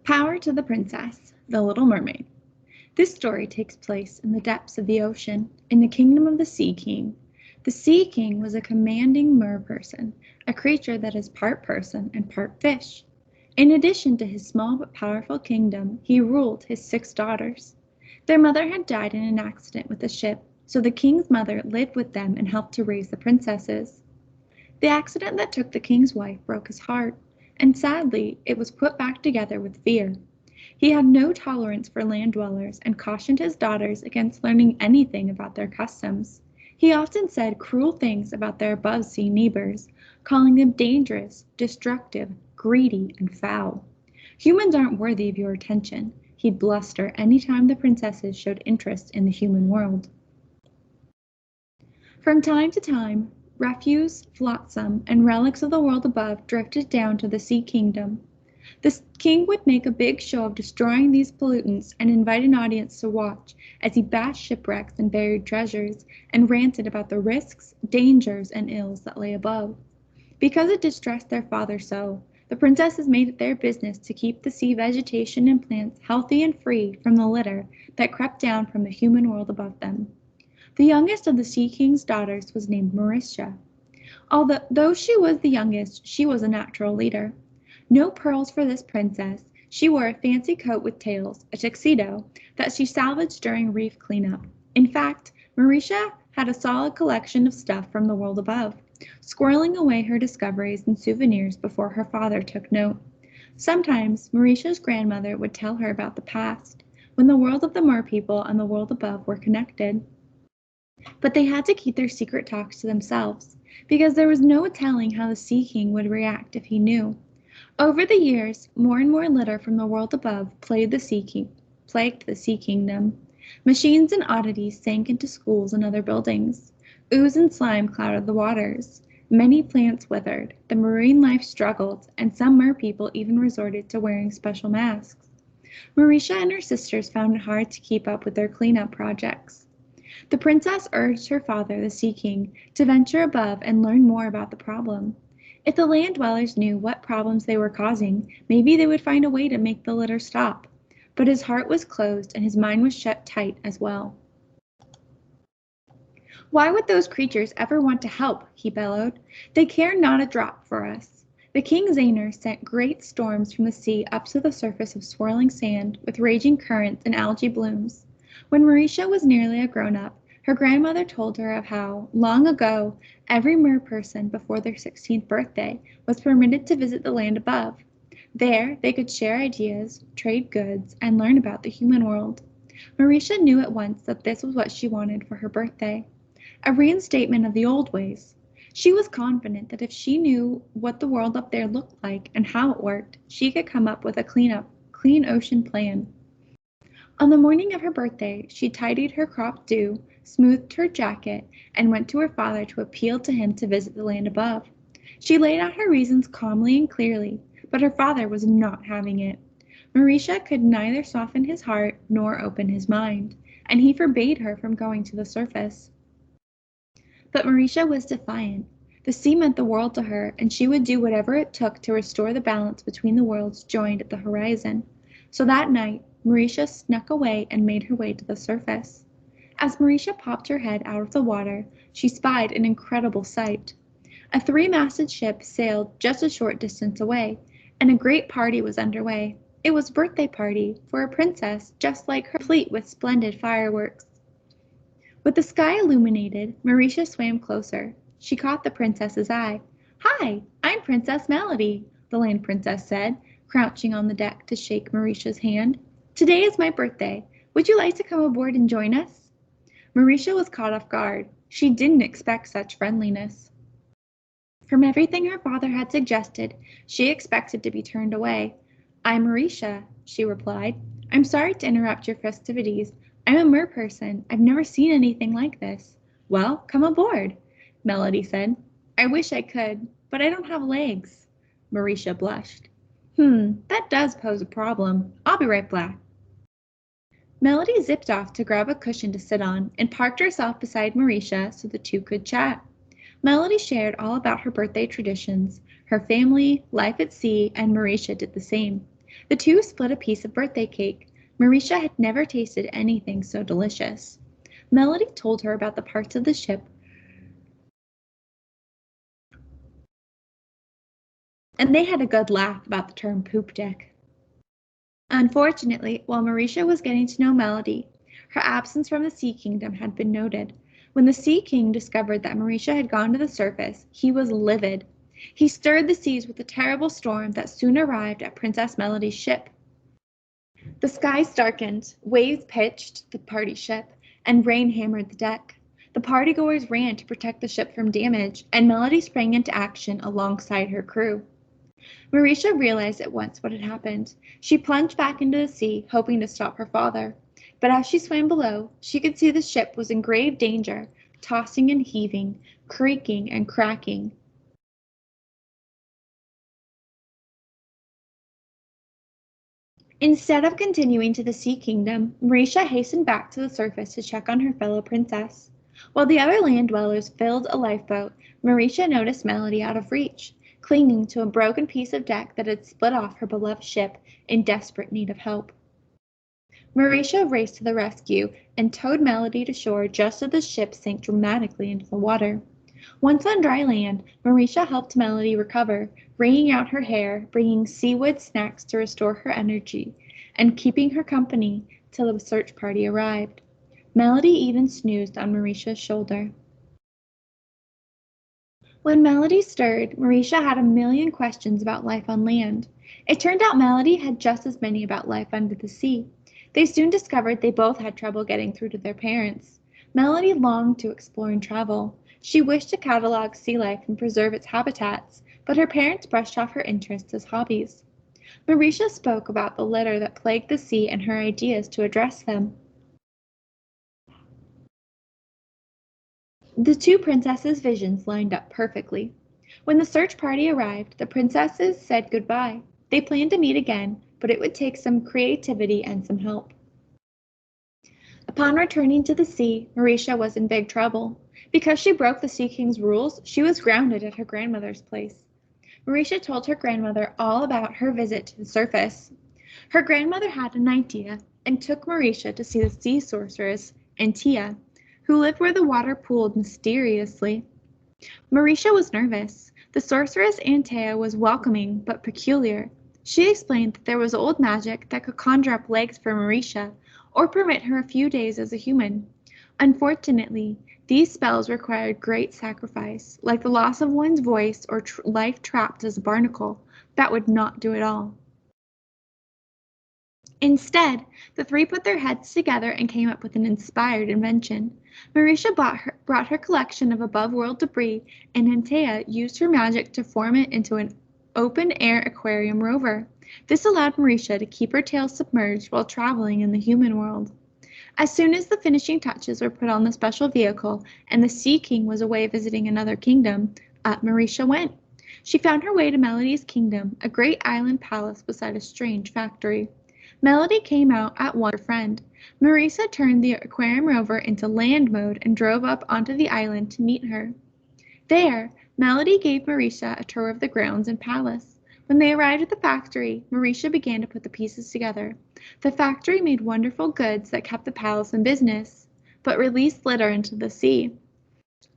Power to the Princess, The Little Mermaid. This story takes place in the depths of the ocean, in the kingdom of the Sea King. The Sea King was a commanding merperson, a creature that is part person and part fish. In addition to his small but powerful kingdom, he ruled his 6 daughters. Their mother had died in an accident with a ship, so the king's mother lived with them and helped to raise the princesses. The accident that took the king's wife broke his heart, and sadly, it was put back together with fear. He had no tolerance for land dwellers and cautioned his daughters against learning anything about their customs. He often said cruel things about their above-sea neighbors, calling them dangerous, destructive, greedy, and foul. Humans aren't worthy of your attention, he'd bluster any time the princesses showed interest in the human world. From time to time, refuse, flotsam, and relics of the world above drifted down to the Sea Kingdom. The king would make a big show of destroying these pollutants and invite an audience to watch as he bashed shipwrecks and buried treasures and ranted about the risks, dangers, and ills that lay above. Because it distressed their father so, the princesses made it their business to keep the sea vegetation and plants healthy and free from the litter that crept down from the human world above them. The youngest of the Sea King's daughters was named Mereciatru. Although she was the youngest, she was a natural leader. No pearls for this princess, she wore a fancy coat with tails, a tuxedo, that she salvaged during reef cleanup. In fact, Mereciatru had a solid collection of stuff from the world above, squirreling away her discoveries and souvenirs before her father took note. Sometimes, Mereciatru's grandmother would tell her about the past, when the world of the merpeople and the world above were connected. But they had to keep their secret talks to themselves, because there was no telling how the Sea King would react if he knew. Over the years, more and more litter from the world above plagued the Sea Kingdom. Machines and oddities sank into schools and other buildings. Ooze and slime clouded the waters. Many plants withered, the marine life struggled, and some merpeople even resorted to wearing special masks. Mereciatru and her sisters found it hard to keep up with their cleanup projects. The princess urged her father, the Sea King, to venture above and learn more about the problem. If the land dwellers knew what problems they were causing, maybe they would find a way to make the litter stop. But his heart was closed and his mind was shut tight as well. Why would those creatures ever want to help? He bellowed. They care not a drop for us. The King Zaner sent great storms from the sea up to the surface of swirling sand with raging currents and algae blooms. When Mereciatru was nearly a grown-up, her grandmother told her of how, long ago, every merperson before their 16th birthday was permitted to visit the land above. There, they could share ideas, trade goods, and learn about the human world. Mereciatru knew at once that this was what she wanted for her birthday, a reinstatement of the old ways. She was confident that if she knew what the world up there looked like and how it worked, she could come up with a clean ocean plan. On the morning of her birthday, she tidied her crop due, smoothed her jacket, and went to her father to appeal to him to visit the land above. She laid out her reasons calmly and clearly, but her father was not having it. Mereciatru could neither soften his heart nor open his mind, and he forbade her from going to the surface. But Mereciatru was defiant. The sea meant the world to her, and she would do whatever it took to restore the balance between the worlds joined at the horizon. So that night, Mereciatru snuck away and made her way to the surface. As Mereciatru popped her head out of the water, she spied an incredible sight. A 3-masted ship sailed just a short distance away, and a great party was underway. It was a birthday party for a princess just like her, complete with splendid fireworks. With the sky illuminated, Mereciatru swam closer. She caught the princess's eye. "Hi, I'm Princess Melody," the land princess said, crouching on the deck to shake Mereciatru's hand. "Today is my birthday. Would you like to come aboard and join us?" Mereciatru was caught off guard. She didn't expect such friendliness. From everything her father had suggested, she expected to be turned away. "I'm Mereciatru," she replied. "I'm sorry to interrupt your festivities. I'm a merperson. I've never seen anything like this." "Well, come aboard," Melody said. "I wish I could, but I don't have legs." Mereciatru blushed. That does pose a problem. I'll be right back." Melody zipped off to grab a cushion to sit on and parked herself beside Mereciatru so the two could chat. Melody shared all about her birthday traditions, her family, life at sea, and Mereciatru did the same. The two split a piece of birthday cake. Marisha had never tasted anything so delicious. Melody told her about the parts of the ship, and they had a good laugh about the term poop deck. Unfortunately, while Marisha was getting to know Melody, her absence from the Sea Kingdom had been noted. When the Sea King discovered that Marisha had gone to the surface, he was livid. He stirred the seas with a terrible storm that soon arrived at Princess Melody's ship. The skies darkened, waves pitched the party ship, and rain hammered the deck. The partygoers ran to protect the ship from damage, and Melody sprang into action alongside her crew. Marisha realized at once what had happened. She plunged back into the sea, hoping to stop her father. But as she swam below, she could see the ship was in grave danger, tossing and heaving, creaking and cracking. Instead of continuing to the Sea Kingdom, Marisha hastened back to the surface to check on her fellow princess. While the other land dwellers filled a lifeboat, Marisha noticed Melody out of reach, clinging to a broken piece of deck that had split off her beloved ship in desperate need of help. Marisha raced to the rescue and towed Melody to shore just as the ship sank dramatically into the water. Once on dry land, Marisha helped Melody recover, wringing out her hair, bringing seaweed snacks to restore her energy, and keeping her company till the search party arrived. Melody even snoozed on Marisha's shoulder. When Melody stirred, Marisha had a million questions about life on land. It turned out Melody had just as many about life under the sea. They soon discovered they both had trouble getting through to their parents. Melody longed to explore and travel. She wished to catalog sea life and preserve its habitats, but her parents brushed off her interests as hobbies. Marisha spoke about the litter that plagued the sea and her ideas to address them. The two princesses' visions lined up perfectly. When the search party arrived, the princesses said goodbye. They planned to meet again, but it would take some creativity and some help. Upon returning to the sea, Marisha was in big trouble. Because she broke the Sea King's rules, she was grounded at her grandmother's place. Marisha told her grandmother all about her visit to the surface. Her grandmother had an idea and took Marisha to see the sea sorceress, Antia, who lived where the water pooled mysteriously. Marisha was nervous. The sorceress Antea was welcoming but peculiar. She explained that there was old magic that could conjure up legs for Marisha or permit her a few days as a human. Unfortunately, these spells required great sacrifice, like the loss of one's voice or life trapped as a barnacle. That would not do it all. Instead, the three put their heads together and came up with an inspired invention. Marisha brought her collection of above-world debris, and Antea used her magic to form it into an open-air aquarium rover. This allowed Marisha to keep her tail submerged while traveling in the human world. As soon as the finishing touches were put on the special vehicle and the Sea King was away visiting another kingdom, up Marisha went. She found her way to Melody's kingdom, a great island palace beside a strange factory. Melody came out at once with her friend. Marisa turned the aquarium rover into land mode and drove up onto the island to meet her. There, Melody gave Marisa a tour of the grounds and palace. When they arrived at the factory, Marisha began to put the pieces together. The factory made wonderful goods that kept the palace in business, but released litter into the sea.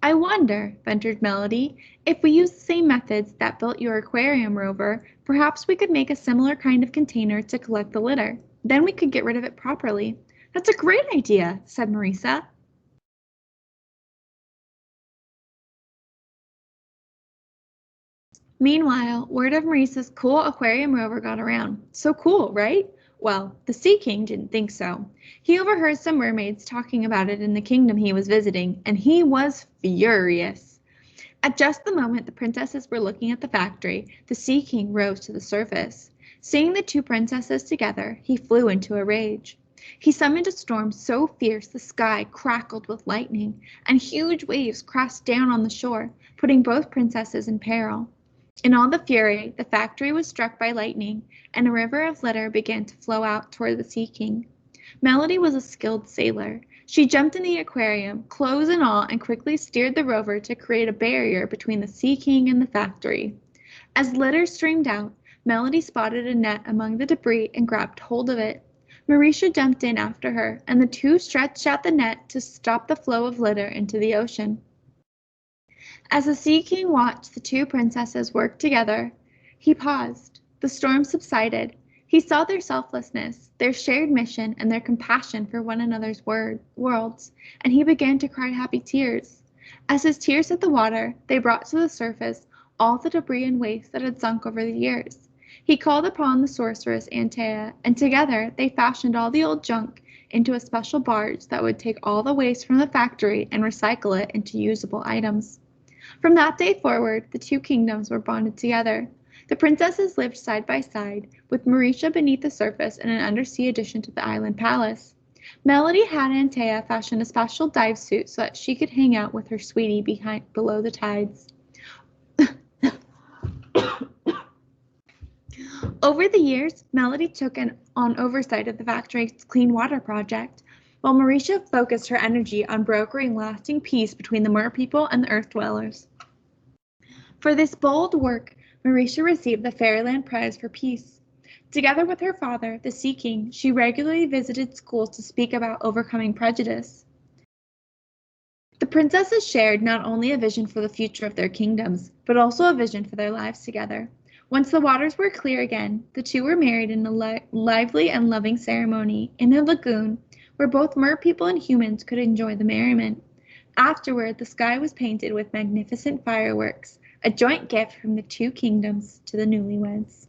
I wonder, ventured Melody, if we use the same methods that built your aquarium rover, perhaps we could make a similar kind of container to collect the litter. Then we could get rid of it properly. That's a great idea, said Marisa. Meanwhile, word of Marisa's cool aquarium rover got around. So cool, right? Well, the Sea King didn't think so. He overheard some mermaids talking about it in the kingdom he was visiting, and he was furious. At just the moment the princesses were looking at the factory, the Sea King rose to the surface. Seeing the two princesses together, he flew into a rage. He summoned a storm so fierce the sky crackled with lightning, and huge waves crashed down on the shore, putting both princesses in peril. In all the fury, the factory was struck by lightning, and a river of litter began to flow out toward the Sea King. Melody was a skilled sailor. She jumped in the aquarium, clothes and all, and quickly steered the rover to create a barrier between the Sea King and the factory. As litter streamed out, Melody spotted a net among the debris and grabbed hold of it. Mauricia jumped in after her, and the two stretched out the net to stop the flow of litter into the ocean. As the Sea King watched the two princesses work together, he paused. The storm subsided. He saw their selflessness, their shared mission, and their compassion for one another's worlds, and he began to cry happy tears. As his tears hit the water, they brought to the surface all the debris and waste that had sunk over the years. He called upon the sorceress Antea, and together they fashioned all the old junk into a special barge that would take all the waste from the factory and recycle it into usable items. From that day forward, the two kingdoms were bonded together. The princesses lived side by side, with Mauricia beneath the surface in an undersea addition to the island palace. Melody had Antea fashion a special dive suit so that she could hang out with her sweetie below the tides. Over the years, Melody took on oversight of the factory's clean water project, while Mauricia focused her energy on brokering lasting peace between the merpeople and the earth dwellers. For this bold work, Mauricia received the Fairyland Prize for Peace. Together with her father, the Sea King, she regularly visited schools to speak about overcoming prejudice. The princesses shared not only a vision for the future of their kingdoms, but also a vision for their lives together. Once the waters were clear again, the two were married in a lively and loving ceremony in a lagoon where both merpeople and humans could enjoy the merriment. Afterward, the sky was painted with magnificent fireworks, a joint gift from the two kingdoms to the newlyweds.